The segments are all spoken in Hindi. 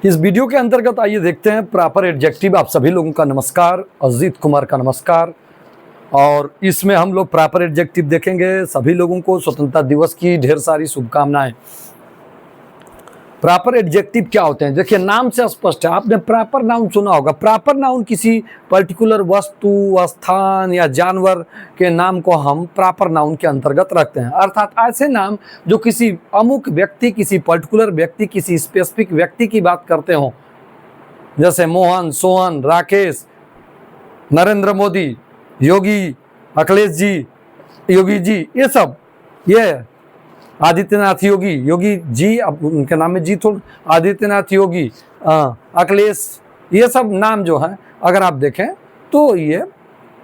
इस वीडियो के अंतर्गत आइए देखते हैं प्रॉपर एडजेक्टिव। आप सभी लोगों का नमस्कार, अजीत कुमार का नमस्कार। और इसमें हम लोग प्रॉपर एडजेक्टिव देखेंगे। सभी लोगों को स्वतंत्रता दिवस की ढेर सारी शुभकामनाएं। प्रॉपर एडजेक्टिव क्या होते हैं? देखिए, नाम से स्पष्ट है। आपने प्रॉपर नाउन सुना होगा। प्रॉपर नाउन किसी पर्टिकुलर वस्तु, स्थान या जानवर के नाम को हम प्रॉपर नाउन के अंतर्गत रखते हैं। अर्थात ऐसे नाम जो किसी अमुक व्यक्ति, किसी पर्टिकुलर व्यक्ति, किसी स्पेसिफिक व्यक्ति की बात करते हो, जैसे मोहन, सोहन, राकेश, नरेंद्र मोदी, योगी, अखिलेश जी, योगी जी, ये सब, ये आदित्यनाथ योगी, योगी जी, अब उनके नाम में जी थोड़ा, आदित्यनाथ योगी, अखिलेश, ये सब नाम जो हैं अगर आप देखें तो ये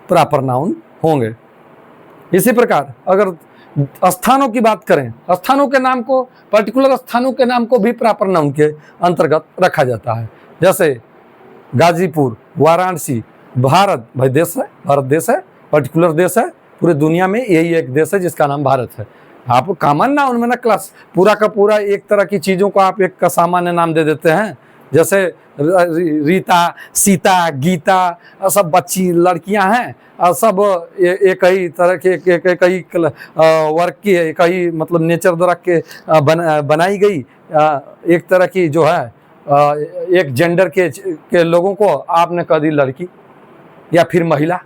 प्रॉपर नाउन होंगे। इसी प्रकार अगर स्थानों की बात करें, स्थानों के नाम को, पर्टिकुलर स्थानों के नाम को भी प्रॉपर नाउन के अंतर्गत रखा जाता है। जैसे गाजीपुर, वाराणसी, भारत, भाई देश है, भारत देश है, पर्टिकुलर देश है, पूरी दुनिया में यही एक देश है जिसका नाम भारत है। आप कॉमन नाउन में ना क्लास पूरा का पूरा एक तरह की चीज़ों को आप एक का सामान्य नाम दे देते हैं। जैसे रीता, सीता, गीता, सब बच्ची लड़कियां हैं और सब एक ही तरह के एक ही वर्ग की, एक ही मतलब नेचर द्वारा के बनाई गई एक तरह की जो है एक जेंडर के लोगों को आपने कह दी लड़की या फिर महिला।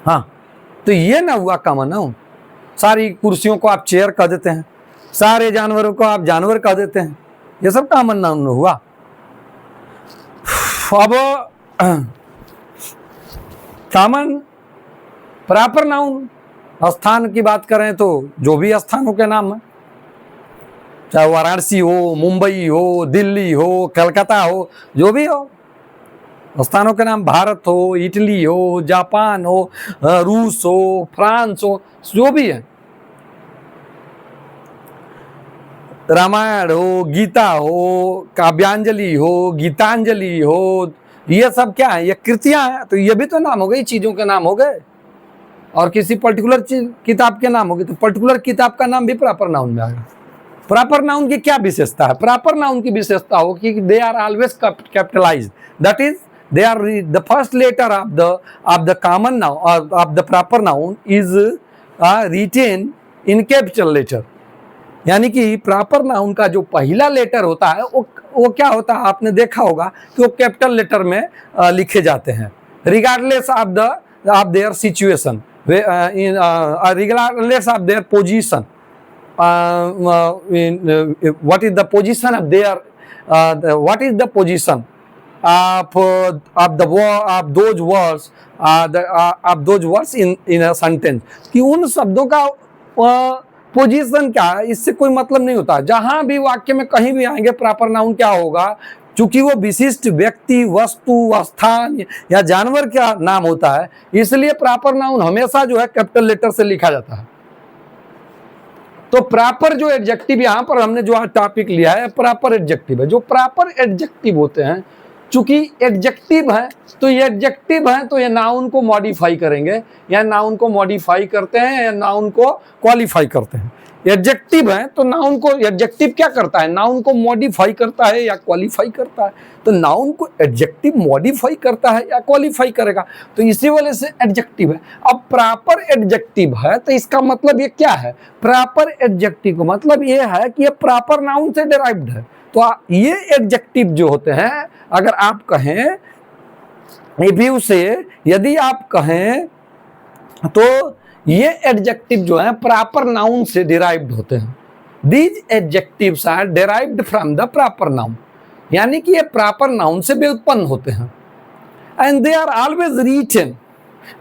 हाँ, तो ये ना हुआ कॉमन नाउन। सारी कुर्सियों को आप चेयर कह देते हैं, सारे जानवरों को आप जानवर कह देते हैं, ये सब कॉमन नाउन हुआ। अब कॉमन प्रॉपर नाउन, स्थान की बात करें तो जो भी स्थानों के नाम है, चाहे वाराणसी हो, मुंबई हो, दिल्ली हो, कलकत्ता हो, जो भी हो, स्थानों के नाम, भारत हो, इटली हो, जापान हो, रूस हो, फ्रांस हो, जो भी है, रामायण हो, गीता हो, काव्यांजलि हो, गीतांजलि हो, ये सब क्या है? ये कृतियां हैं। तो ये भी तो नाम हो गई, चीजों के नाम हो गए। और किसी पर्टिकुलर किताब के नाम हो गए तो पर्टिकुलर किताब का नाम भी प्रॉपर नाउन में आएगा। प्रॉपर नाउन की क्या विशेषता है? प्रॉपर नाउन की विशेषता हो कि they are always capitalized, that is they are the first letter of the common noun of the proper noun is written in capital letter। यानी कि प्रॉपर नाउन का जो पहला लेटर होता है वो क्या होता है? आपने देखा होगा कि वो कैपिटल लेटर में लिखे जाते हैं, regardless of their situation, regardless of their position, what is the position of their, what is the position of those words in a sentence, कि उन शब्दों का पोजीशन क्या है, इससे कोई मतलब नहीं होता। जहां भी वाक्य में कहीं भी आएंगे प्रॉपर नाउन क्या होगा? चूंकि वो विशिष्ट व्यक्ति, वस्तु, स्थान या जानवर का नाम होता है, इसलिए प्रॉपर नाउन हमेशा जो है कैपिटल लेटर से लिखा जाता है। तो प्रॉपर जो एडजेक्टिव, यहां पर हमने जो टॉपिक लिया है प्रॉपर एडजेक्टिव है। जो प्रॉपर एडजेक्टिव होते हैं, चूंकि एडजेक्टिव है तो ये एडजेक्टिव है तो ये नाउन को मॉडिफाई करेंगे, या नाउन को मॉडिफाई करते हैं या नाउन को क्वालिफाई करते हैं। एडजेक्टिव है तो नाउन को, एडजेक्टिव क्या करता है? नाउन को मॉडिफाई करता है या क्वालिफाई करता है। तो नाउन को एडजेक्टिव मॉडिफाई करता है या क्वालिफाई करेगा, तो इसी वजह से एडजेक्टिव है। अब प्रॉपर एडजेक्टिव है तो इसका मतलब ये क्या है? प्रॉपर एडजेक्टिव का मतलब ये है कि ये प्रॉपर नाउन से डिराइव्ड है। तो ये एडजेक्टिव जो होते हैं, अगर आप कहें रिव्यू से, यदि आप कहें तो ये एडजेक्टिव जो है प्रॉपर नाउन से डिराइव्ड होते हैं। These adjectives are derived from the proper noun, यानी कि ये प्रॉपर नाउन से व्युत्पन्न होते हैं। And they are always written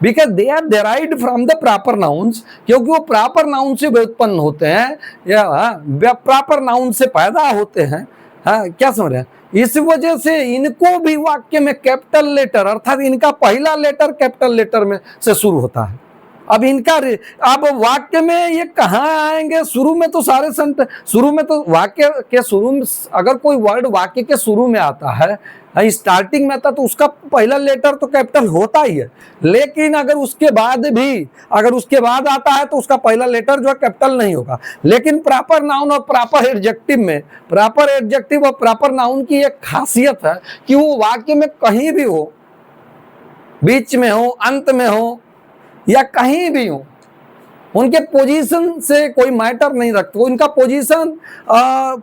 because they are derived from the proper nouns, क्योंकि वो प्रॉपर नाउन से व्युत्पन्न होते हैं या प्रॉपर नाउन से पैदा होते हैं। हाँ, क्या समझ रहे हैं? इस वजह से इनको भी वाक्य में कैपिटल लेटर, अर्थात इनका पहला लेटर कैपिटल लेटर में से शुरू होता है। अब इनका अब वाक्य में ये कहाँ आएंगे? शुरू में तो सारे शुरू में तो वाक्य के शुरू में अगर कोई वर्ड वाक्य के शुरू में आता है, स्टार्टिंग में आता, तो उसका पहला लेटर तो कैपिटल होता ही है। लेकिन अगर उसके बाद आता है तो उसका पहला लेटर जो है कैपिटल नहीं होगा। लेकिन प्रॉपर नाउन और प्रॉपर एडजेक्टिव में, प्रॉपर एडजेक्टिव और प्रॉपर नाउन की एक खासियत है कि वो वाक्य में कहीं भी हो, बीच में हो, अंत में हो या कहीं भी हो, उनके पोजीशन से कोई मैटर नहीं रखते। उनका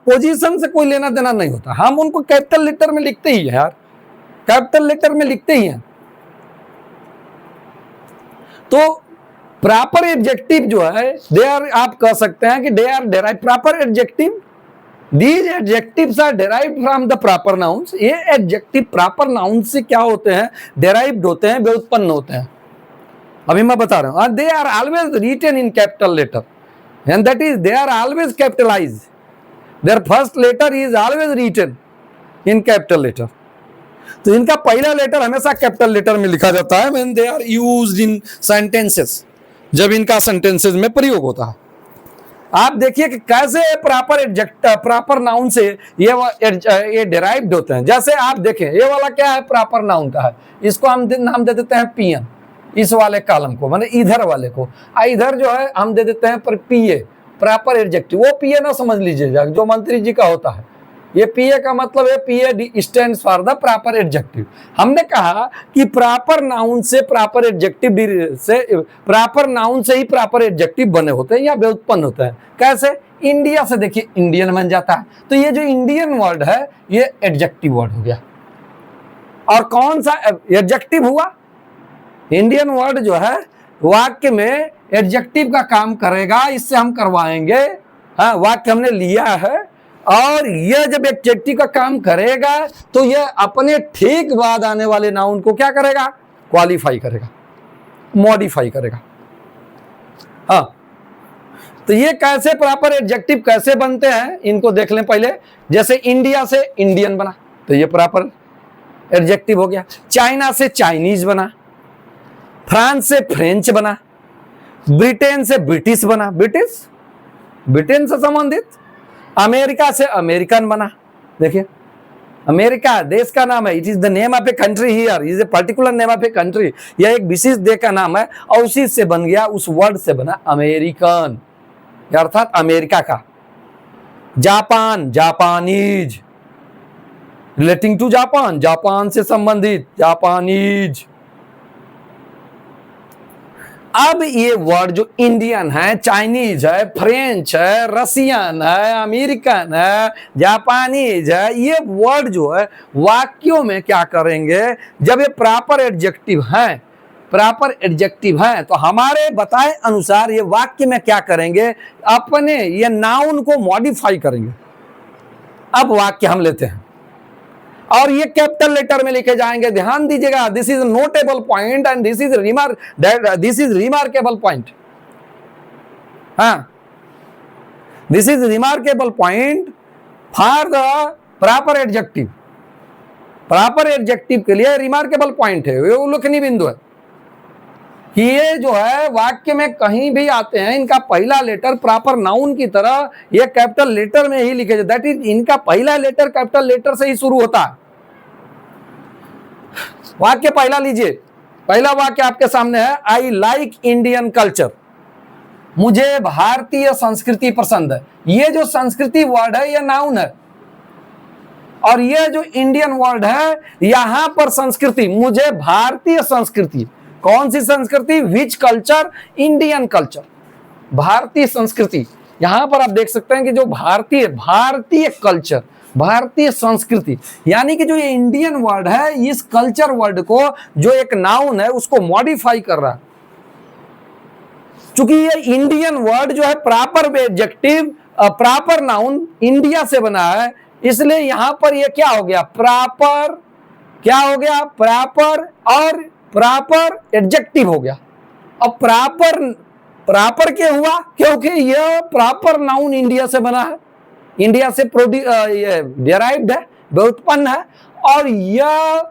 पोजीशन से कोई लेना देना नहीं होता। हम उनको कैपिटल लेटर में लिखते ही है यार, कैपिटल लेटर में लिखते ही हैं। तो प्रॉपर एडजेक्टिव जो है दे आर, आप कह सकते हैं कि they are derive proper adjective, these adjectives are derived from the proper nouns. ये एडजेक्टिव प्रॉपर नाउन से क्या होते हैं? डेराइव्ड होते हैं, व्युत्पन्न होते हैं। अभी मैं बता रहा हूं, they are always written in capital letter and that is they are always capitalized, their first letter is always written in capital letter. तो इनका पहला लेटर हमेशा कैपिटल लेटर में लिखा जाता है when they are used in sentences, जब इनका सेंटेंसेस में प्रयोग होता है। आप देखिए कि कैसे प्रॉपर नाउन से ये डेराइव्ड होते हैं। जैसे आप देखें, ये वाला क्या है? प्रॉपर नाउन का है, इसको हम नाम दे देते हैं पीएन, इस वाले कॉलम को, माने इधर वाले को। इधर जो है हम दे देते हैं पर पीए, प्रॉपर एडजेक्टिव। वो पीए ना समझ लीजिएगा, जो मंत्री जी का होता है। ये पीए का मतलब है PA stands for the proper adjective. हमने कहा कि प्रॉपर नाउन से प्रॉपर एडजेक्टिव से, प्रॉपर नाउन से ही प्रॉपर एडजेक्टिव बने होते हैं या व्युत्पन्न होते हैं। कैसे? इंडिया से देखिए इंडियन बन जाता है, तो ये जो इंडियन वर्ड है ये एडजेक्टिव वर्ड हो गया। और कौन सा एडजेक्टिव हुआ? इंडियन वर्ड जो है वाक्य में एडजेक्टिव का काम करेगा, इससे हम करवाएंगे। हाँ, वाक्य हमने लिया है और यह जब एडजेक्टिव का काम करेगा तो यह अपने ठीक बाद आने वाले नाउन को क्या करेगा? क्वालिफाई करेगा, मॉडिफाई करेगा। हाँ, तो ये कैसे प्रॉपर एडजेक्टिव कैसे बनते हैं इनको देख लें पहले। जैसे इंडिया से इंडियन बना तो ये प्रॉपर एडजेक्टिव हो गया। चाइना से चाइनीज बना, फ्रांस से फ्रेंच बना, ब्रिटेन से ब्रिटिश बना, ब्रिटेन से संबंधित। अमेरिका से अमेरिकन बना, देखिए अमेरिका देश का नाम है, it is the name of a country here, is a particular name of a country, यह एक विशेष देश का नाम है और उसी से बन गया, उस वर्ड से बना अमेरिकन, अर्थात अमेरिका का। Japan, Japanese, relating to Japan, Japan से संबंधित, जापानीज। अब ये वर्ड जो इंडियन है, चाइनीज है, फ्रेंच है, रसियन है, अमेरिकन है, जापानीज है, ये वर्ड जो है वाक्यों में क्या करेंगे? जब ये प्रॉपर एडजेक्टिव हैं, प्रॉपर एडजेक्टिव हैं, तो हमारे बताए अनुसार ये वाक्य में क्या करेंगे? अपने ये नाउन को मॉडिफाई करेंगे। अब वाक्य हम लेते हैं और ये कैपिटल लेटर में लिखे जाएंगे। ध्यान दीजिएगा, this is notable point and this is remarkable point. हाँ, this is remarkable point for the proper adjective. Proper adjective के लिए रिमार्केबल पॉइंट है, ये उल्लेखनीय बिंदु है कि ये जो है वाक्य में कहीं भी आते हैं, इनका पहला लेटर प्रॉपर नाउन की तरह ये कैपिटल लेटर में ही लिखे जाते, दैट इज इनका पहला लेटर कैपिटल लेटर से ही शुरू होता है। वाक्य पहला लीजिए, पहला वाक्य आपके सामने है, आई लाइक इंडियन कल्चर, मुझे भारतीय संस्कृति पसंद है। ये जो संस्कृति वर्ड है ये नाउन है और ये जो इंडियन वर्ड है यहां पर संस्कृति, मुझे भारतीय संस्कृति, कौन सी संस्कृति? विच कल्चर? इंडियन कल्चर, भारतीय संस्कृति। यहां पर आप देख सकते हैं कि जो भारतीय कल्चर, भारतीय संस्कृति, यानी कि जो ये इंडियन वर्ड है इस कल्चर वर्ड को जो एक नाउन है उसको मॉडिफाई कर रहा है। चूंकि ये इंडियन वर्ड जो है proper adjective, proper noun India से बना है, इसलिए यहां पर ये क्या हो गया? प्रॉपर, क्या हो गया? प्रॉपर और प्रॉपर एडजेक्टिव हो गया। अब प्रॉपर क्या हुआ? क्योंकि यह प्रॉपर नाउन इंडिया से बना है, इंडिया से डेराइव्ड है, व्युत्पन्न है, और यह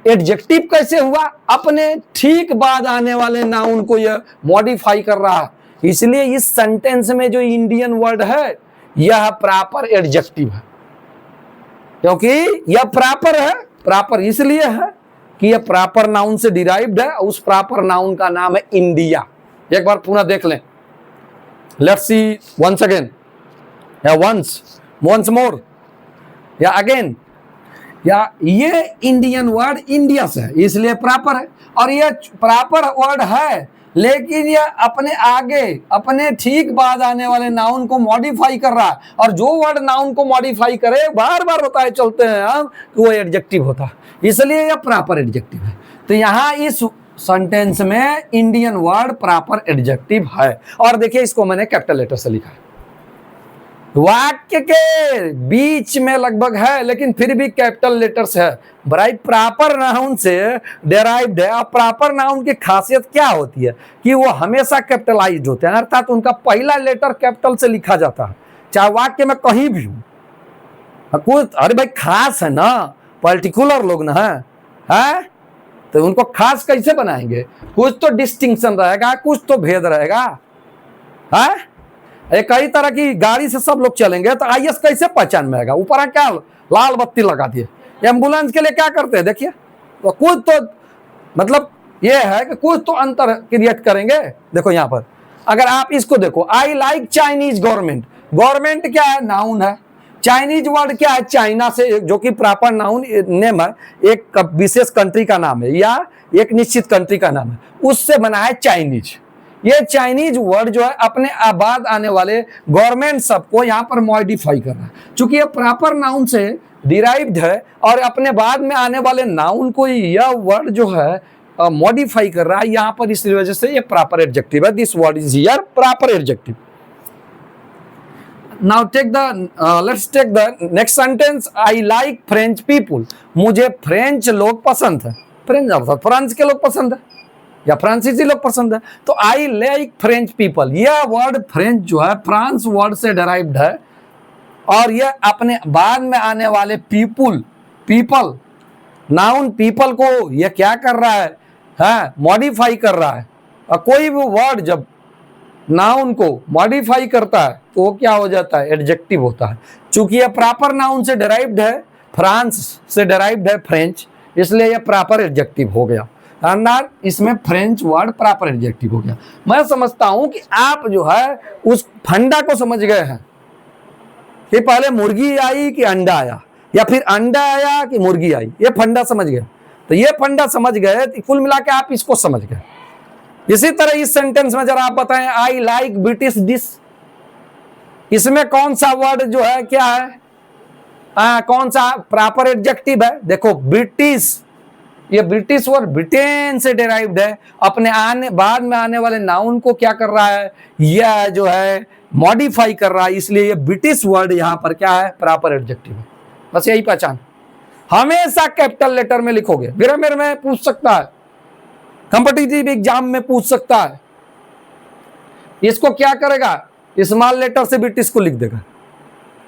एडजेक्टिव कैसे हुआ? अपने ठीक बाद आने वाले नाउन को यह मॉडिफाई कर रहा है, इसलिए इस सेंटेंस में जो इंडियन वर्ड है यह प्रॉपर एडजेक्टिव है, क्योंकि यह प्रॉपर है। प्रॉपर इसलिए है कि यह प्रॉपर नाउन से डिराइव्ड है, उस प्रॉपर नाउन का नाम है इंडिया। एक बार पुनः देख लें, लेट्स सी वंस अगेन, या वंस मोर, या अगेन। या ये इंडियन वर्ड इंडिया से है, इसलिए प्रॉपर है, और ये प्रॉपर वर्ड है, लेकिन ये अपने आगे अपने ठीक बाद आने वाले नाउन को मॉडिफाई कर रहा है, और जो वर्ड नाउन को मॉडिफाई करे बार बार बताए चलते हैं हम कि वो एडजेक्टिव होता है, इसलिए यह प्रॉपर एडजेक्टिव है। तो यहाँ इस सेंटेंस में इंडियन वर्ड प्रॉपर एडजेक्टिव है, और देखिए इसको मैंने कैपिटल लेटर से लिखा है। वाक्य के बीच में लगभग है, लेकिन फिर भी कैपिटल लेटर्स है। भाई प्रॉपर नाउन से डेराइव्ड है। अब प्रॉपर नाउन की खासियत क्या होती है कि वो हमेशा कैपिटलाइज्ड होते हैं, अर्थात उनका पहला लेटर कैपिटल से लिखा जाता है, चाहे वाक्य में कहीं भी हो। कुछ अरे भाई खास है ना, पर्टिकुलर लोग ना है, तो उनको खास कैसे बनाएंगे? कुछ तो डिस्टिंक्शन रहेगा, कुछ तो भेद रहेगा। है कई तरह की गाड़ी से सब लोग चलेंगे तो आईएएस कैसे पहचान में आएगा? ऊपर क्या लाल बत्ती लगा दिए। एम्बुलेंस के लिए क्या करते हैं? देखिए, तो कुछ तो मतलब ये है कि कुछ तो अंतर क्रिएट करेंगे। देखो यहाँ पर अगर आप इसको देखो, I like Chinese government. Government क्या है? नाउन है। चाइनीज वर्ड क्या है? चाइना से, जो कि प्रॉपर नाउन नेम है, एक विशेष कंट्री का नाम है या एक निश्चित कंट्री का नाम है, उससे बना है चाइनीज। ये चाइनीज वर्ड जो है अपने बाद आने वाले गवर्नमेंट सबको यहाँ पर मॉडिफाई कर रहा है, चूंकि ये प्रॉपर नाउन से डिराइव्ड है और अपने बाद में आने वाले नाउन को यह वर्ड जो है मॉडिफाई कर रहा है यहाँ पर, इस वजह से ये प्रॉपर एडजेक्टिव है। This word is here proper adjective. Now take the let's take the next sentence. I like French people. मुझे फ्रेंच लोग पसंद है। फ्रेंच अर्थात फ्रांस के लोग पसंद है या फ्रांसीसी लोग पसंद है, तो आई लाइक फ्रेंच पीपल। यह वर्ड फ्रेंच जो है फ्रांस वर्ड से डेराइव्ड है, और यह अपने बाद में आने वाले पीपल नाउन पीपल को यह क्या कर रहा है? मॉडिफाई कर रहा है। और कोई भी वर्ड जब नाउन को मॉडिफाई करता है तो वो क्या हो जाता है? एडजेक्टिव होता है। चूंकि यह प्रॉपर नाउन से डेराइव्ड है, फ्रांस से डेराइव्ड है फ्रेंच, इसलिए यह प्रॉपर एडजेक्टिव हो गया। शानदार, इसमें फ्रेंच वर्ड प्रॉपर एडजेक्टिव हो गया। मैं समझता हूं कि आप जो है उस फंडा को समझ गए हैं कि पहले मुर्गी आई कि अंडा आया, या फिर अंडा आया कि मुर्गी आई, ये फंडा समझ गए। तो ये फंडा समझ गए तो कुल मिला के आप इसको समझ गए। इसी तरह इस सेंटेंस में जरा आप बताएं, आई लाइक ब्रिटिश डिश। इसमें कौन सा वर्ड जो है क्या है? कौन सा प्रॉपर एडजेक्टिव है? देखो ब्रिटिश, ये ब्रिटिश वर्ड ब्रिटेन से डेराइव्ड है, अपने बाद में आने वाले नाउन को क्या कर रहा है? यह जो है मॉडिफाई कर रहा है, इसलिए ये ब्रिटिश वर्ड यहां पर क्या है? प्रॉपर एडजेक्टिव है। बस यही पहचान। हमेशा कैपिटल लेटर में लिखोगे, ग्रामर में पूछ सकता है, कॉम्पिटिटिव एग्जाम में पूछ सकता है। इसको क्या करेगा? स्मॉल लेटर से ब्रिटिश को लिख देगा।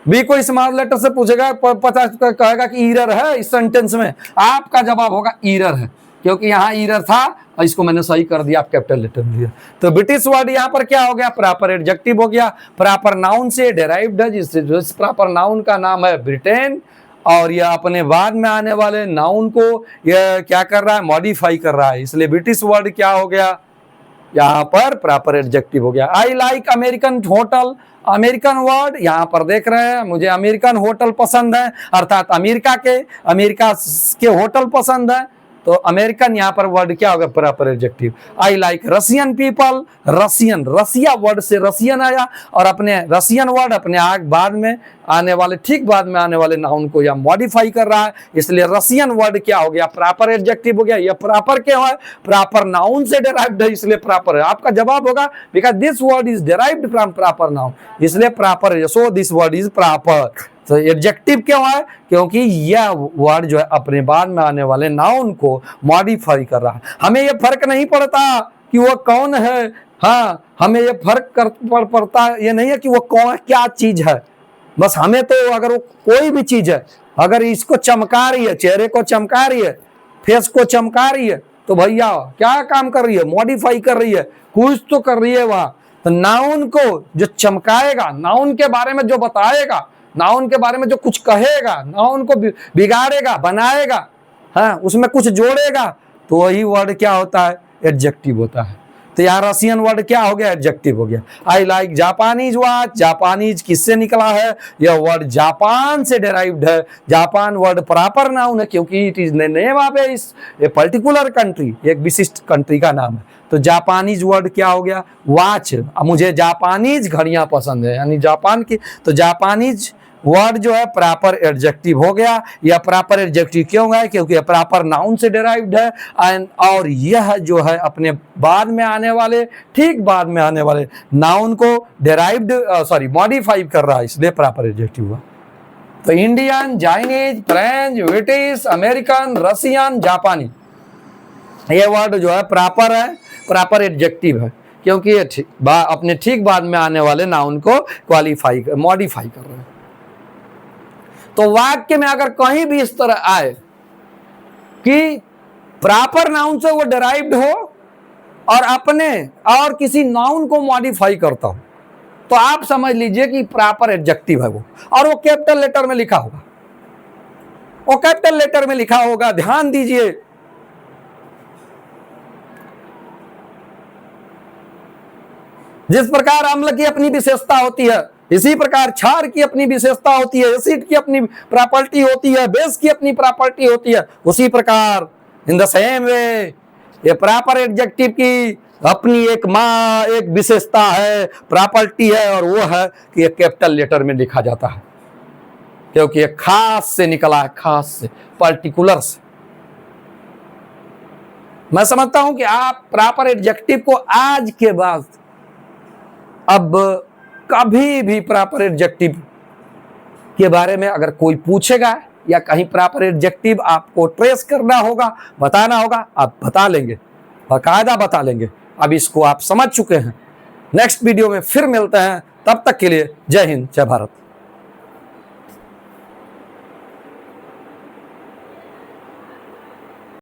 भी कोई स्मॉल लेटर से पूछेगा, पता कहेगा कि ईरर है इस सेंटेंस में, आपका जवाब होगा ईरर है, क्योंकि यहाँ ईरर था और इसको मैंने सही कर दिया, आप कैपिटल लेटर में दिया। तो ब्रिटिश वर्ड यहाँ पर क्या हो गया? प्रॉपर एडजेक्टिव हो गया, प्रॉपर नाउन से डेराइव्ड है, जिस प्रॉपर नाउन का नाम है ब्रिटेन, और यह अपने बाद में आने वाले नाउन को यह क्या कर रहा है? मॉडिफाई कर रहा है, इसलिए ब्रिटिश वर्ड क्या हो गया? यहाँ पर प्रॉपर एडजेक्टिव हो गया। I like American hotel. American word यहाँ पर देख रहे हैं, मुझे अमेरिकन होटल पसंद है, अर्थात अमेरिका के होटल पसंद है, तो अमेरिकन यहाँ पर वर्ड क्या होगा? Proper adjective. I like Russian people. Russia word से रशियन आया, और अपने रशियन वर्ड अपने बाद में आने वाले ठीक बाद में आने वाले नाउन को यह मॉडिफाई कर रहा है, इसलिए रशियन वर्ड क्या हो गया? प्रॉपर एडजेक्टिव हो गया। यह प्रॉपर क्या है? प्रॉपर नाउन से डेराइव्ड है, इसलिए प्रॉपर है। आपका जवाब होगा because this word is derived from proper noun, इसलिए प्रॉपर है, so this word is proper. तो एडजेक्टिव क्यों है? क्योंकि यह वर्ड जो है अपने बाद में आने वाले नाउन को मॉडिफाई कर रहा है। हमें यह फर्क नहीं पड़ता कि वह कौन है, हाँ हमें यह फर्क पड़ता है, ये नहीं है कि वो कौन क्या चीज है, बस हमें तो अगर वो कोई भी चीज है, अगर इसको चमका रही है, चेहरे को चमका रही है, फेस को चमका रही है, तो भैया क्या काम कर रही है, मॉडिफाई कर रही है, कुछ तो कर रही है वहां। तो नाउन को जो चमकाएगा, नाउन के बारे में जो बताएगा, नाउन के बारे में जो कुछ कहेगा, नाउन को बिगाड़ेगा, बनाएगा, हाँ, उसमें कुछ जोड़ेगा, तो वही वर्ड क्या होता है, एडजेक्टिव होता है। तो यहाँ रशियन वर्ड क्या हो गया, एडजेक्टिव हो गया। I like Japanese watch, Japanese किससे निकला है, यह वर्ड जापान से डेराइव्ड है। जापान वर्ड प्रॉपर नाउन है क्योंकि it is name of a particular country, एक विशिष्ट कंट्री का नाम है। तो जापानीज वर्ड क्या हो गया, वॉच। मुझे जापानीज घड़ियां पसंद है, यानी जापान की, तो जापानीज वर्ड जो है प्रॉपर एडजेक्टिव हो गया। यह प्रॉपर एडजेक्टिव क्यों है, क्योंकि यह प्रॉपर नाउन से डेराइव्ड है। और यह जो है अपने बाद में आने वाले, ठीक बाद में आने वाले नाउन को डेराइव्ड मॉडिफाई कर रहा है, इसलिए प्रॉपर एडजेक्टिव हुआ। तो Indian, Chinese, French, British, American, Russian, जापानी, ये वर्ड जो है प्रॉपर है, प्रॉपर एडजेक्टिव है, क्योंकि ये अपने ठीक बाद में आने वाले नाउन को क्वालिफाई मॉडिफाई कर रहे हैं। तो वाक्य में अगर कहीं भी इस तरह आए कि प्रॉपर नाउन से वो डेराइव्ड हो और अपने और किसी नाउन को मॉडिफाई करता हो, तो आप समझ लीजिए कि प्रॉपर एडजेक्टिव है वो, और वो कैपिटल लेटर में लिखा होगा, वो कैपिटल लेटर में लिखा होगा। ध्यान दीजिए, जिस प्रकार अम्ल की अपनी विशेषता होती है, इसी प्रकार क्षार की अपनी विशेषता होती है, एसिड की अपनी प्रॉपर्टी होती है, बेस की अपनी प्रॉपर्टी होती है, उसी प्रकार इन द सेम वे ये प्रॉपर एडजेक्टिव की अपनी एक विशेषता है, प्रॉपर्टी है, और वो है कि ये कैपिटल लेटर में लिखा जाता है, क्योंकि ये खास से निकला है, खास से, पर्टिकुलर से। मैं समझता हूं कि आप प्रॉपर एडजेक्टिव को आज के बाद अब कभी भी प्रॉपर एडजेक्टिव के बारे में अगर कोई पूछेगा या कहीं प्रॉपर एडजेक्टिव आपको ट्रेस करना होगा, बताना होगा, आप बता लेंगे, बाकायदा बता लेंगे। अब इसको आप समझ चुके हैं। नेक्स्ट वीडियो में फिर मिलते हैं, तब तक के लिए जय हिंद, जय भारत।